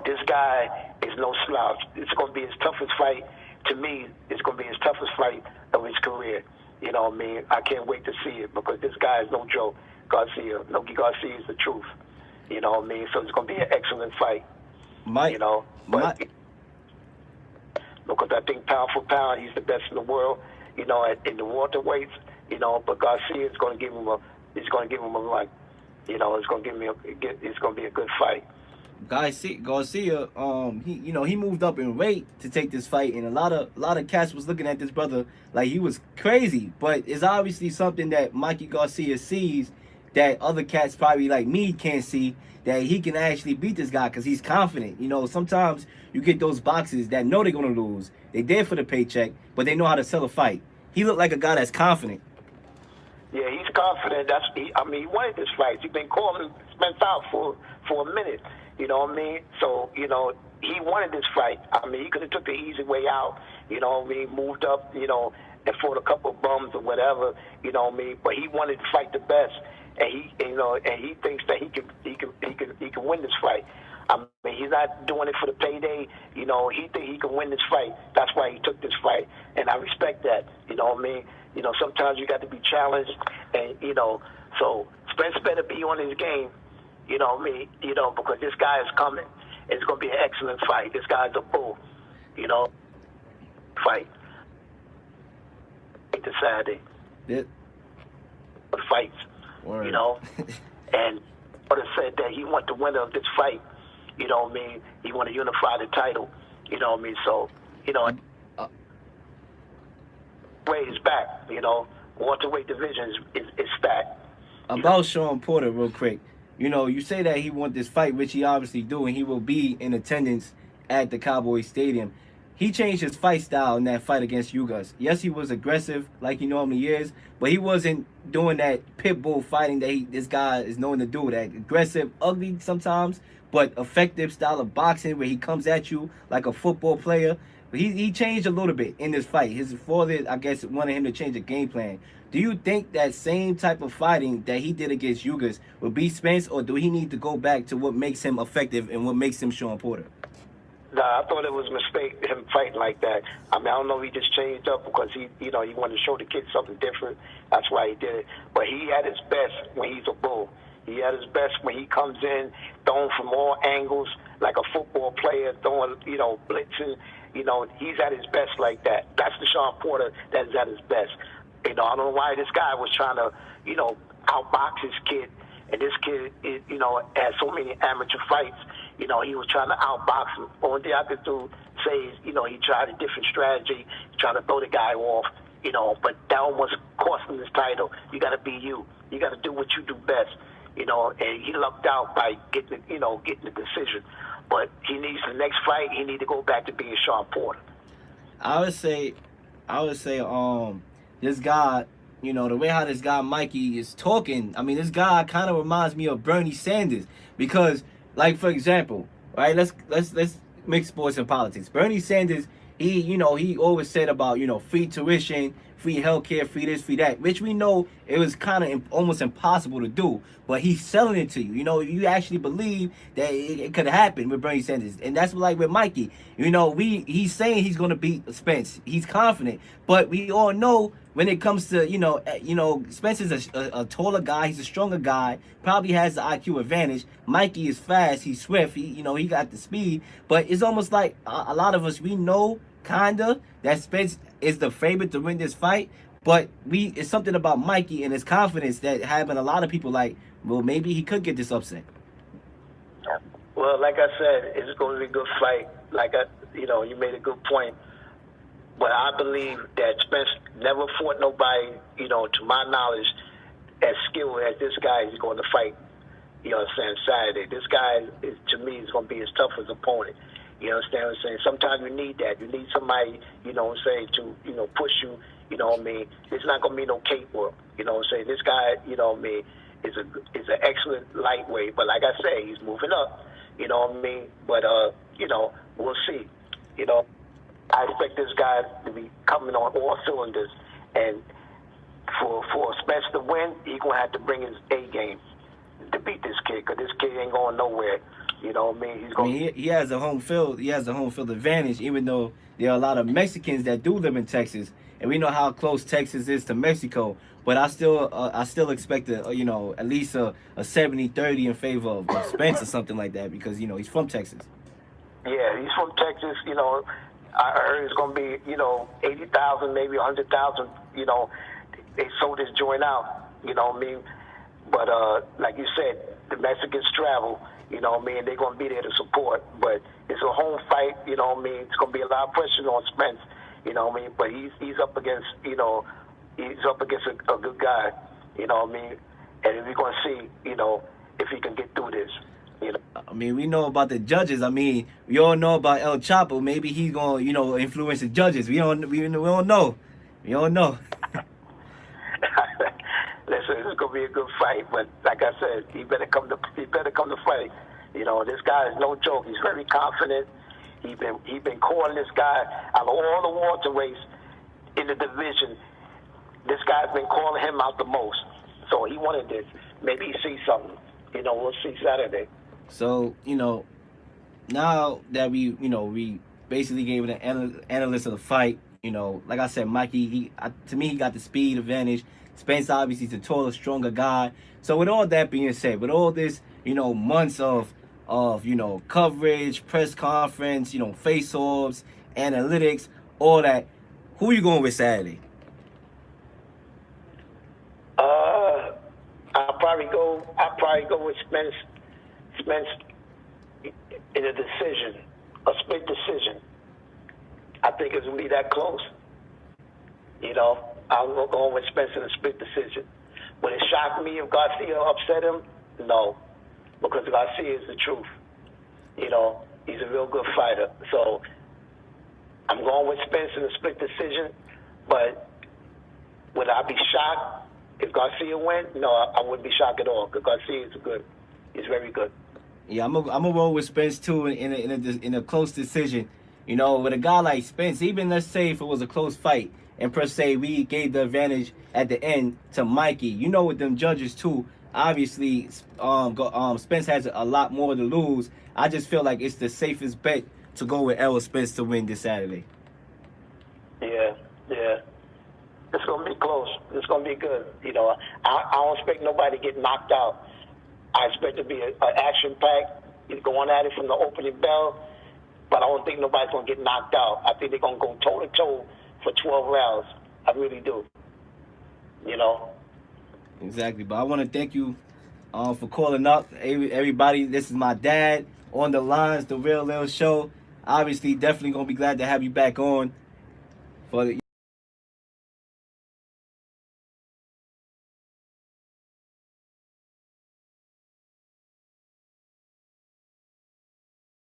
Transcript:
But this guy is no slouch. It's going to be his toughest fight. To me, it's going to be his toughest fight of his career. You know what I mean? I can't wait to see it because this guy is no joke. Garcia. Garcia is the truth. You know what I mean? So it's going to be an excellent fight. You know? But because I think pound for pound, he's the best in the world, you know, in the welterweights, you know, but Garcia is going to give him a run. You know, it's going to be a good fight. Garcia, he moved up in weight to take this fight, and a lot of cats was looking at this brother like he was crazy. But it's obviously something that Mikey Garcia sees that other cats probably like me can't see, that he can actually beat this guy because he's confident. You know, sometimes you get those boxers that know they're gonna lose. They there for the paycheck, but they know how to sell a fight. He looked like a guy that's confident. Yeah, he's confident. He wanted this fight. He's been calling Spence out for a minute. You know what I mean? So, you know, he wanted this fight. I mean, he could have took the easy way out. You know what I mean? Moved up, you know, and fought a couple of bums or whatever. You know what I mean? But he wanted to fight the best, and he thinks that he can win this fight. I mean, he's not doing it for the payday. You know, he thinks he can win this fight. That's why he took this fight, and I respect that. You know what I mean? You know, sometimes you got to be challenged, and you know, so Spence better be on his game. You know what I mean? You know, because this guy is coming. It's going to be an excellent fight. This guy's a bull. You know, fight. To Saturday. Yep. Fights. Word. You know, and Porter said that he want the winner of this fight. You know what I mean? He want to unify the title. You know what I mean? So, you know, way is back. You know, welterweight division is stacked. About Sean Porter, real quick. You know, you say that he want this fight, which he obviously do, and he will be in attendance at the Cowboy Stadium. He changed his fight style in that fight against Ugas. Yes, he was aggressive like he normally is, but he wasn't doing that pit bull fighting that this guy is known to do. That aggressive, ugly sometimes, but effective style of boxing where he comes at you like a football player. He changed a little bit in this fight. His father, I guess, wanted him to change the game plan. Do you think that same type of fighting that he did against Ugas will be Spence, or do he need to go back to what makes him effective and what makes him Sean Porter? Nah, I thought it was a mistake, him fighting like that. I mean, I don't know if he just changed up because he wanted to show the kid something different. That's why he did it. But he at his best when he's a bull. He at his best when he comes in, throwing from all angles, like a football player, throwing, you know, blitzing. You know, he's at his best like that. That's the Sean Porter that is at his best. You know, I don't know why this guy was trying to, you know, outbox his kid. And this kid, you know, had so many amateur fights. You know, he was trying to outbox him. Only thing I could do say is, you know, he tried a different strategy, trying to throw the guy off, you know, but that almost cost him his title. You got to be you. You got to do what you do best, you know, and he lucked out by getting the decision. But he needs the next fight, he need to go back to being Sean Porter. I would say, this guy, you know, the way how this guy Mikey is talking, I mean, this guy kind of reminds me of Bernie Sanders because, like, for example, right? Let's mix sports and politics. Bernie Sanders, he always said about, you know, free tuition, free healthcare, free this, free that, which we know it was kind of almost impossible to do. But he's selling it to you. You know, you actually believe that it could happen with Bernie Sanders, and that's like with Mikey. You know, he's saying he's gonna beat Spence. He's confident, but we all know when it comes to Spence is a taller guy. He's a stronger guy. Probably has the IQ advantage. Mikey is fast. He's swift. He got the speed. But it's almost like a lot of us, we know kinda that Spence is the favorite to win this fight. But it's something about Mikey and his confidence that having a lot of people like, well, maybe he could get this upset. Well, like I said, it's going to be a good fight. You made a good point. But I believe that Spence never fought nobody, you know, to my knowledge, as skilled as this guy is going to fight, you know what I'm saying, Saturday. This guy, to me, is going to be his toughest opponent. You understand what I'm saying? Sometimes you need that. You need somebody, you know what I'm saying, to, you know, push you, you know what I mean? It's not going to be no cakewalk, you know what I'm saying? This guy, you know what I mean, is an excellent lightweight. But like I say, he's moving up, you know what I mean? But, you know, we'll see. You know, I expect this guy to be coming on all cylinders. And for Spence to win, he's going to have to bring his A game to beat this kid, because this kid ain't going nowhere. You know what I mean? I mean, he has a home field. He has a home field advantage, even though there are a lot of Mexicans that do live in Texas, and we know how close Texas is to Mexico. But I still expect at least a 70-30 in favor of Spence or something like that because he's from Texas. Yeah, he's from Texas. I heard it's gonna be 80,000, maybe 100,000. They sold this joint out. You know what I mean? But like you said, the Mexicans travel. You know what I mean? They're going to be there to support. But it's a home fight. You know what I mean? It's going to be a lot of pressure on Spence. You know what I mean? But he's up against, he's up against a good guy. You know what I mean? And we're going to see, if he can get through this. I mean, we know about the judges. I mean, we all know about El Chapo. Maybe he's going to, influence the judges. We don't know. We don't know. Listen, it's gonna be a good fight, but like I said, he better come to fight. This guy is no joke. He's very confident. He been calling this guy out of all the welterweights in the division. This guy's been calling him out the most. So he wanted this. Maybe he sees something. We'll see Saturday. So now that we basically gave it an analyst of the fight. Like I said, Mikey, to me, he got the speed advantage. Spence obviously is a taller, stronger guy. So with all that being said, with all this, months of coverage, press conference, face-offs, analytics, all that, who you going with Saturday? I'll probably go with Spence. Spence in a decision, a split decision. I think it's gonna be that close. I'm going with Spence in a split decision. Would it shock me if Garcia upset him? No, because Garcia is the truth. He's a real good fighter. So I'm going with Spence in a split decision. But would I be shocked if Garcia went? No, I wouldn't be shocked at all because Garcia is good. He's very good. Yeah, I'm gonna roll with Spence too in a close decision. With a guy like Spence, even let's say if it was a close fight, and per se we gave the advantage at the end to Mikey. With them judges too, obviously Spence has a lot more to lose. I just feel like it's the safest bet to go with Errol Spence to win this Saturday. Yeah. It's gonna be close. It's gonna be good. I don't expect nobody to get knocked out. I expect it to be an action-packed, going at it from the opening bell. But I don't think nobody's going to get knocked out. I think they're going to go toe-to-toe for 12 rounds. I really do. Exactly. But I want to thank you for calling up. Everybody, this is my dad on the lines, The Real Lil Show. Obviously, definitely going to be glad to have you back on for the